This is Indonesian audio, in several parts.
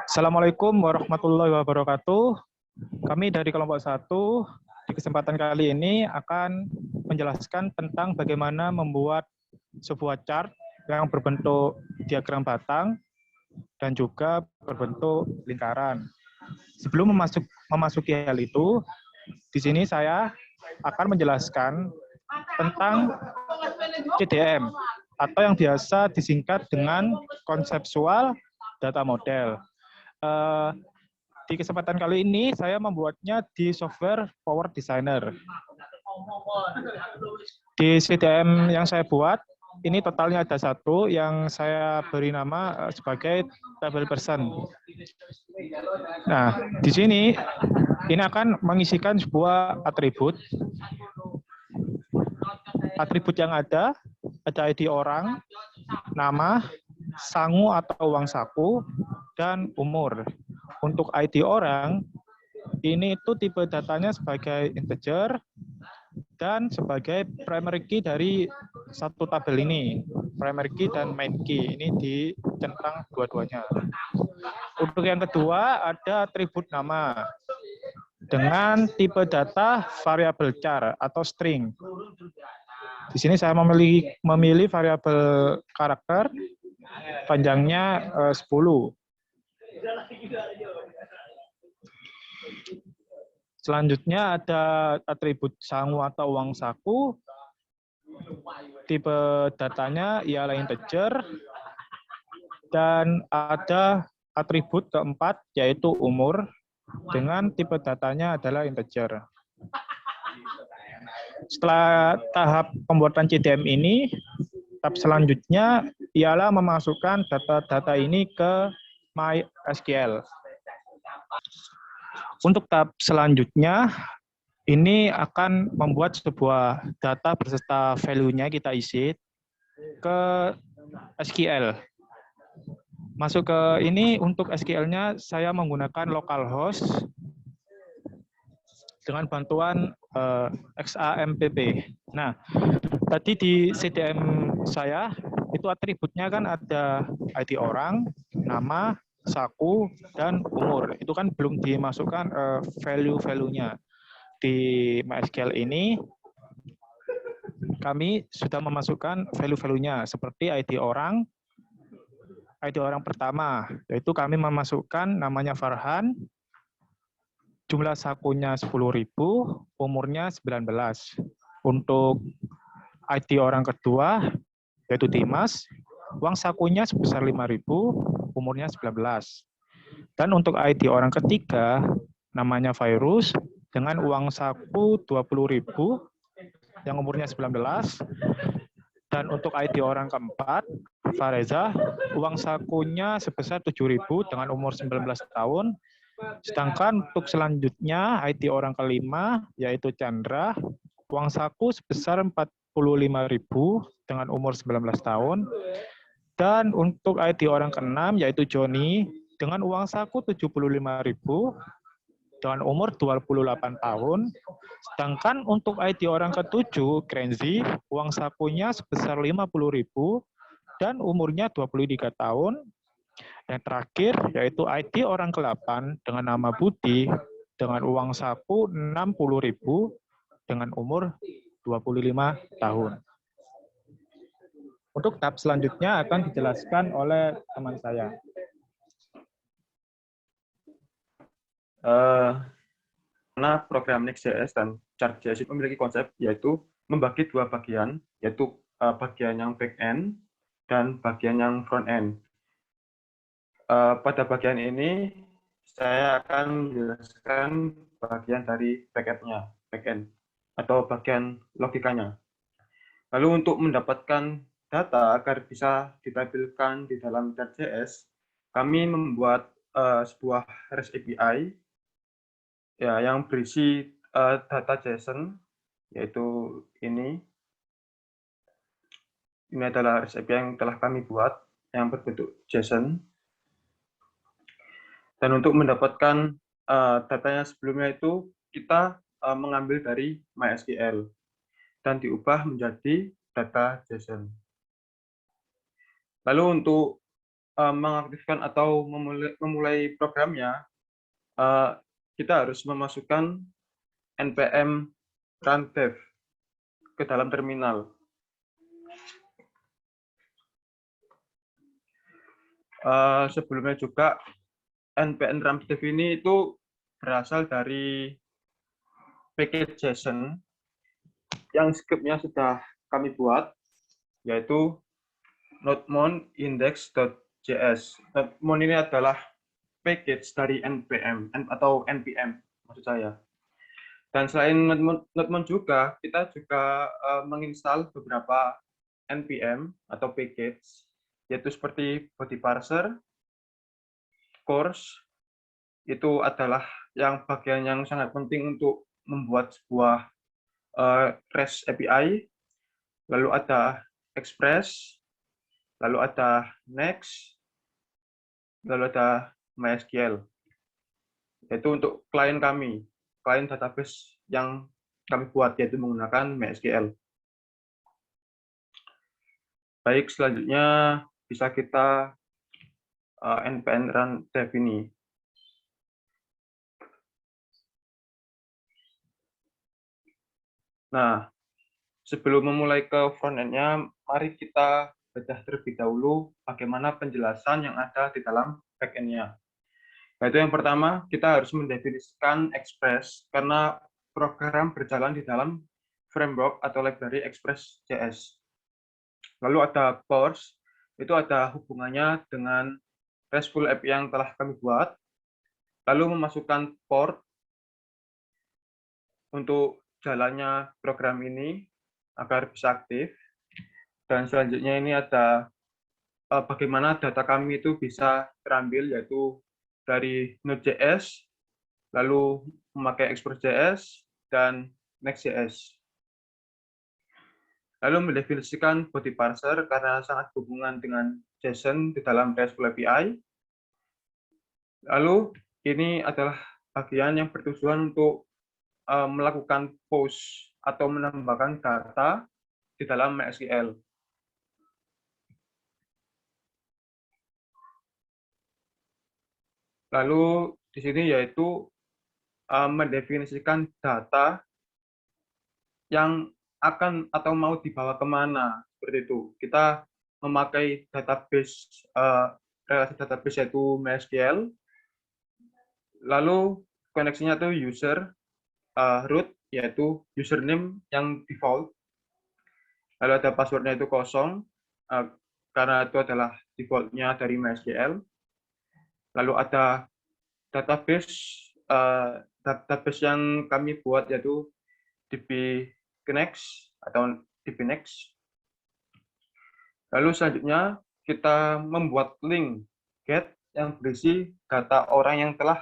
Assalamualaikum warahmatullahi wabarakatuh. Kami dari kelompok 1 di kesempatan kali ini akan menjelaskan tentang bagaimana membuat sebuah chart yang berbentuk diagram batang dan juga berbentuk lingkaran. Sebelum memasuki hal itu, di sini saya akan menjelaskan tentang CDM atau yang biasa disingkat dengan konseptual data model. Di kesempatan kali ini saya membuatnya di software Power Designer. Di CDM yang saya buat, ini totalnya ada 1 yang saya beri nama sebagai table person. Nah, di sini ini akan mengisikan sebuah atribut. Atribut yang ada ID orang, nama, sangu atau uang saku, dan umur. Untuk ID orang, ini itu tipe datanya sebagai integer dan sebagai primary key dari satu tabel ini. Primary key dan main key, ini dicentang dua-duanya. Untuk yang kedua, ada atribut nama dengan tipe data variabel char atau string. Di sini saya memilih variabel karakter, panjangnya 10. Selanjutnya ada atribut sangu atau uang saku. Tipe datanya ialah integer. Dan ada atribut keempat, yaitu umur, dengan tipe datanya adalah integer. Setelah tahap pembuatan CDM ini, tahap selanjutnya ialah memasukkan data-data ini ke MySQL. Untuk tahap selanjutnya, ini akan membuat sebuah data beserta value-nya kita isi ke SQL. Masuk ke ini, untuk SQL-nya saya menggunakan localhost dengan bantuan XAMPP. Nah, tadi di CDM saya, itu atributnya kan ada ID orang, nama, saku, dan umur. Itu kan belum dimasukkan value-value-nya. Di MySQL ini, kami sudah memasukkan value-value-nya, seperti ID orang pertama, yaitu kami memasukkan namanya Farhan, jumlah sakunya 10.000, umurnya 19. Untuk ID orang kedua, yaitu Dimas, uang sakunya sebesar 5.000, umurnya 19. Dan untuk ID orang ketiga, namanya Virus, dengan uang saku 20.000, yang umurnya 19. Dan untuk ID orang keempat, Fareza, uang sakunya sebesar 7.000 dengan umur 19 tahun. Sedangkan untuk selanjutnya, ID orang kelima, yaitu Chandra, uang saku sebesar 45.000 dengan umur 19 tahun. Dan untuk ID orang keenam, yaitu Joni, dengan uang saku 75.000 dengan umur 28 tahun. Sedangkan untuk ID orang ketujuh, Krenzi, uang sakunya sebesar 50.000 dan umurnya 23 tahun. Yang terakhir yaitu ID orang ke-8 dengan nama Budi dengan uang saku 60.000 dengan umur 25 tahun. Untuk tahap selanjutnya akan dijelaskan oleh teman saya. Karena program Next.js dan Chart.js itu memiliki konsep yaitu membagi dua bagian, yaitu bagian yang back-end dan bagian yang front-end. Pada bagian ini saya akan menjelaskan bagian dari back-end atau bagian logikanya. Lalu untuk mendapatkan data agar bisa ditampilkan di dalam Chart.js, kami membuat sebuah REST API ya, yang berisi data JSON, yaitu ini. Ini adalah REST API yang telah kami buat, yang berbentuk JSON. Dan untuk mendapatkan datanya sebelumnya itu, kita mengambil dari MySQL dan diubah menjadi data JSON. Lalu untuk mengaktifkan atau memulai programnya, kita harus memasukkan npm run dev ke dalam terminal. Sebelumnya juga npm run dev ini itu berasal dari package JSON yang script-nya sudah kami buat, yaitu nodemon index.js. Nodemon ini adalah package dari npm atau npm maksud saya. Dan selain nodemon juga, kita juga menginstal beberapa npm atau package, yaitu seperti body parser, course, itu adalah yang bagian yang sangat penting untuk membuat sebuah REST API, lalu ada express, lalu ada next, lalu ada MySQL. Yaitu untuk klien kami, klien database yang kami buat, yaitu menggunakan MySQL. Baik, selanjutnya bisa kita npm run dev ini. Nah, sebelum memulai ke front-end-nya, mari kita bedah terlebih dahulu bagaimana penjelasan yang ada di dalam back-end-nya. Yaitu yang pertama, kita harus mendefinisikan Express karena program berjalan di dalam framework atau library Express.js. Lalu ada course, itu ada hubungannya dengan RESTful API yang telah kami buat. Lalu memasukkan port untuk jalannya program ini agar bisa aktif. Dan selanjutnya ini ada bagaimana data kami itu bisa terambil, yaitu dari Node.js, lalu memakai Express.js, dan Next.js. Lalu mendefinisikan body parser karena sangat berhubungan dengan JSON di dalam RESTful API. Lalu ini adalah bagian yang bertujuan untuk melakukan post atau menambahkan data di dalam MySQL. Lalu di sini yaitu mendefinisikan data yang akan atau mau dibawa kemana, seperti itu. Kita memakai database, relasi database yaitu MySQL, lalu koneksinya itu user, root, yaitu username yang default, lalu ada passwordnya itu kosong, karena itu adalah defaultnya dari MySQL, lalu ada database, database yang kami buat yaitu dbconnect atau dbnext. Lalu selanjutnya kita membuat link get yang berisi data orang yang telah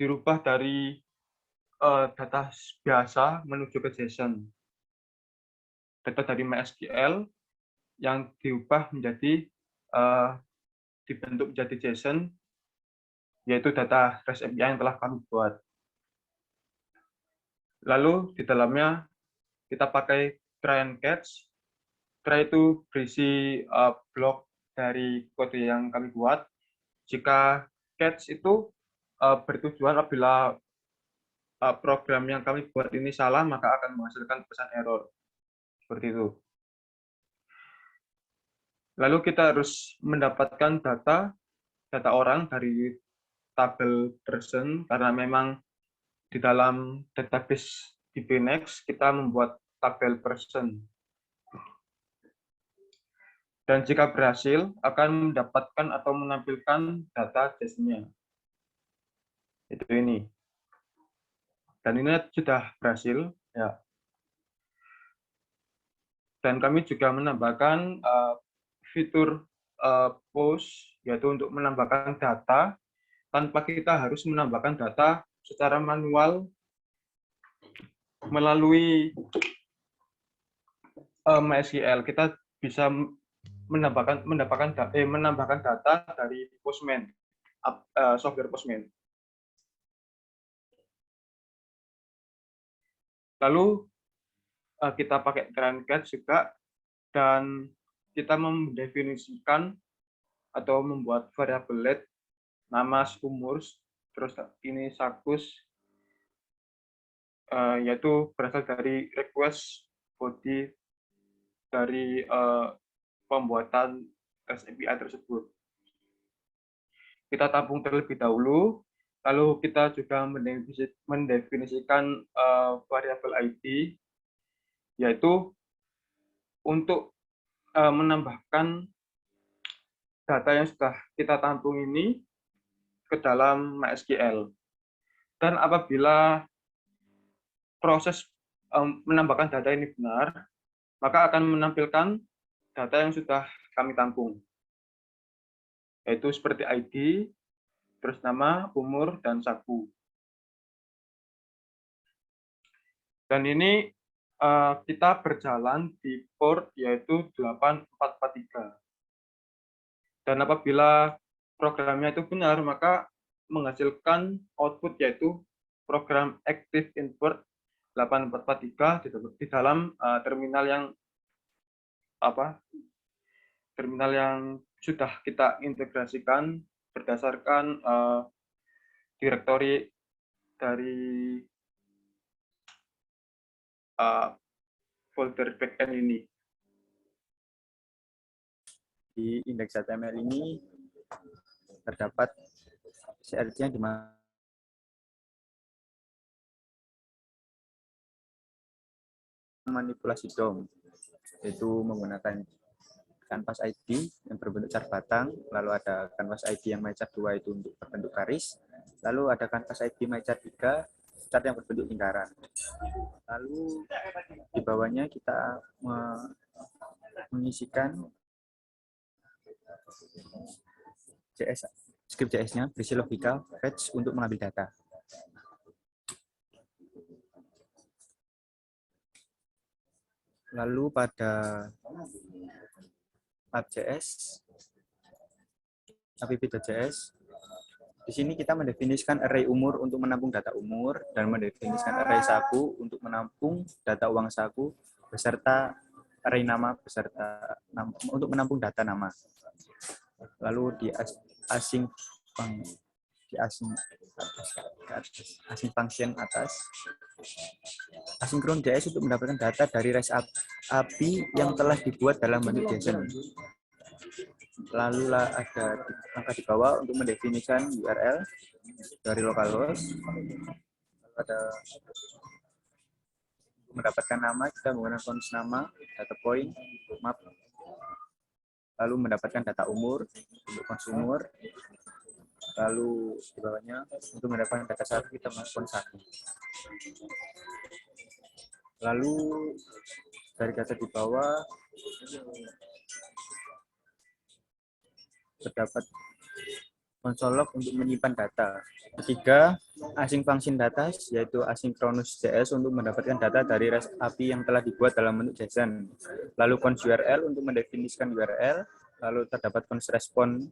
dirubah dari data biasa menuju ke JSON. Data dari MySQL yang diubah menjadi dibentuk menjadi JSON, yaitu data REST API yang telah kami buat. Lalu di dalamnya kita pakai try and catch. Try itu berisi blok dari kode yang kami buat. Jika catch itu bertujuan apabila program yang kami buat ini salah, maka akan menghasilkan pesan error. Seperti itu. Lalu kita harus mendapatkan data orang dari tabel person, karena memang di dalam database dbnext kita membuat tabel person. Dan jika berhasil, akan mendapatkan atau menampilkan data JSON-nya. Itu ini. Dan ini sudah berhasil. Ya. Dan kami juga menambahkan fitur post, yaitu untuk menambahkan data tanpa kita harus menambahkan data secara manual melalui MySQL. Kita bisa menambahkan data dari Postman, software Postman. Lalu kita pakai try and catch juga, dan kita mendefinisikan atau membuat variabel let, nama, umur, terus ini sakus, yaitu berasal dari request body dari pembuatan REST API tersebut. Kita tampung terlebih dahulu, lalu kita juga mendefinisikan variabel ID, yaitu untuk menambahkan data yang sudah kita tampung ini ke dalam MySQL. Dan apabila proses menambahkan data ini benar, maka akan menampilkan data yang sudah kami tampung, yaitu seperti ID, terus nama, umur, dan saku. Dan ini kita berjalan di port yaitu 8443. Dan apabila programnya itu benar, maka menghasilkan output yaitu program active import 8443 di dalam terminal yang sudah kita integrasikan berdasarkan direktori dari folder backend ini. Di indeks HTML ini terdapat CRC yang manipulasi DOM, yaitu menggunakan canvas ID yang berbentuk chart batang, lalu ada canvas ID yang mychart 2 itu untuk berbentuk garis, lalu ada canvas ID mychart 3 chart yang berbentuk lingkaran. Lalu di bawahnya kita mengisikan script JS-nya berisi logika fetch untuk mengambil data. Lalu pada app.js, di sini kita mendefinisikan array umur untuk menampung data umur dan mendefinisikan array saku untuk menampung data uang saku beserta array nama beserta untuk menampung data nama. Lalu di async function atas, asynchron JS untuk mendapatkan data dari REST API yang telah dibuat dalam bentuk JSON. Lalu ada angka di bawah untuk mendefinisikan URL dari localhost. Lalu ada mendapatkan nama, kita menggunakan cons nama, data point, map. Lalu mendapatkan data umur untuk konsumer. Lalu di bawahnya untuk mendapatkan data satu kita masukkan satu. Lalu dari data di bawah terdapat console log untuk menyimpan data. Ketiga, async function data yaitu asynchronous JS untuk mendapatkan data dari REST API yang telah dibuat dalam bentuk JSON. Lalu cons URL untuk mendefinisikan URL. Lalu terdapat cons response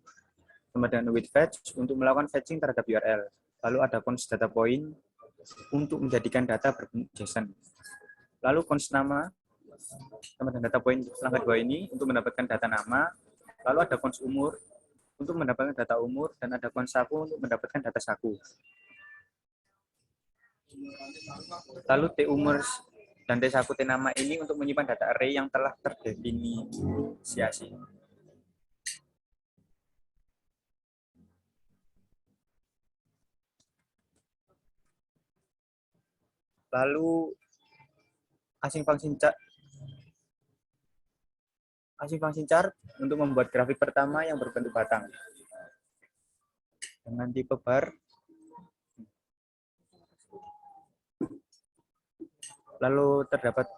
sama dengan with fetch untuk melakukan fetching terhadap URL. Lalu ada cons data point untuk menjadikan data berbentuk JSON. Lalu cons nama sama dengan data point langkah 2 ini untuk mendapatkan data nama. Lalu ada cons umur untuk mendapatkan data umur dan ada cons saku untuk mendapatkan data saku. Lalu T umur dan T saku T nama ini untuk menyimpan data array yang telah terdefinisiasi. Lalu async function chart untuk membuat grafik pertama yang berbentuk batang dengan tipe bar. Lalu terdapat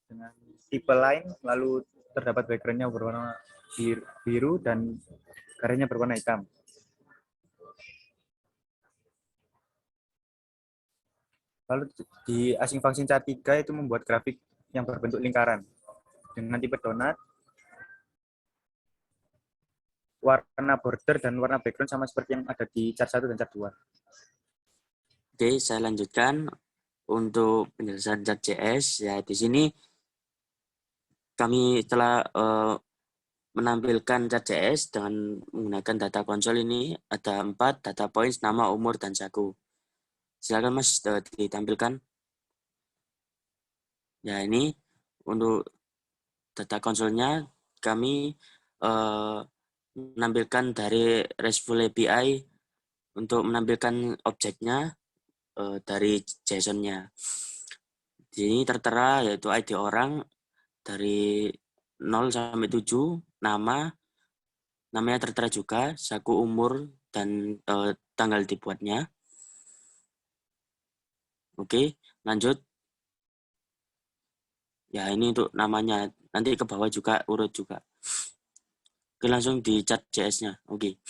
dengan tipe line, lalu terdapat background-nya berwarna biru dan garisnya berwarna hitam. Lalu di async function chart 3 itu membuat grafik yang berbentuk lingkaran dengan tipe donut, warna border dan warna background sama seperti yang ada di chart 1 dan chart 2. Oke, saya lanjutkan. untuk penjelasan Chart.js. Ya, di sini kami telah menampilkan Chart.js dengan menggunakan data konsol ini. Ada 4 data points, nama, umur, dan saku. Silakan Mas ditampilkan. Ya, ini untuk data konsolnya kami menampilkan dari RESTful API untuk menampilkan objeknya dari JSON-nya. Di sini tertera yaitu ID orang dari 0 sampai 7, namanya tertera juga, saku, umur, dan tanggal dibuatnya. Oke, lanjut. Ya, ini untuk namanya. Nanti ke bawah juga urut juga. Oke, langsung di Chart.js-nya. Oke.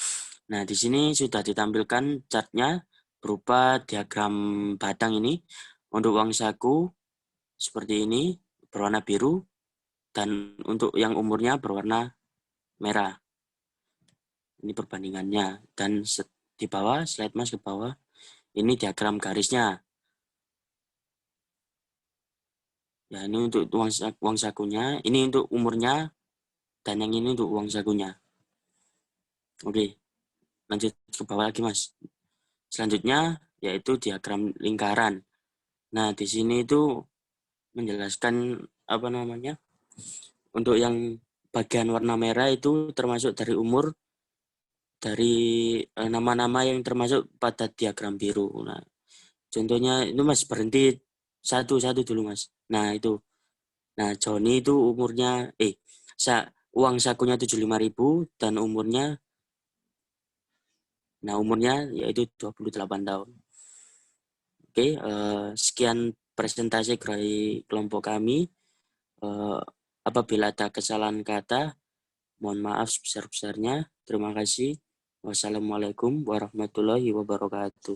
Nah, di sini sudah ditampilkan chartnya berupa diagram batang ini. Untuk uang saku seperti ini, berwarna biru. Dan untuk yang umurnya berwarna merah. Ini perbandingannya. Dan di bawah, slide Mas ke bawah, ini diagram garisnya. Ya, ini untuk uang sakunya, ini untuk umurnya, dan yang ini untuk uang sakunya. Oke, lanjut ke bawah lagi Mas. Selanjutnya yaitu diagram lingkaran. Nah, di sini itu menjelaskan apa namanya? Untuk yang bagian warna merah itu termasuk dari umur, dari nama-nama yang termasuk pada diagram biru. Nah, contohnya itu Mas berhenti satu-satu dulu Mas. Nah, itu. Nah, Joni itu umurnya uang sakunya 75.000 dan umurnya yaitu 28 tahun. Oke, sekian presentasi dari kelompok kami. Apabila ada kesalahan kata, mohon maaf sebesar-besarnya. Terima kasih. Wassalamualaikum warahmatullahi wabarakatuh.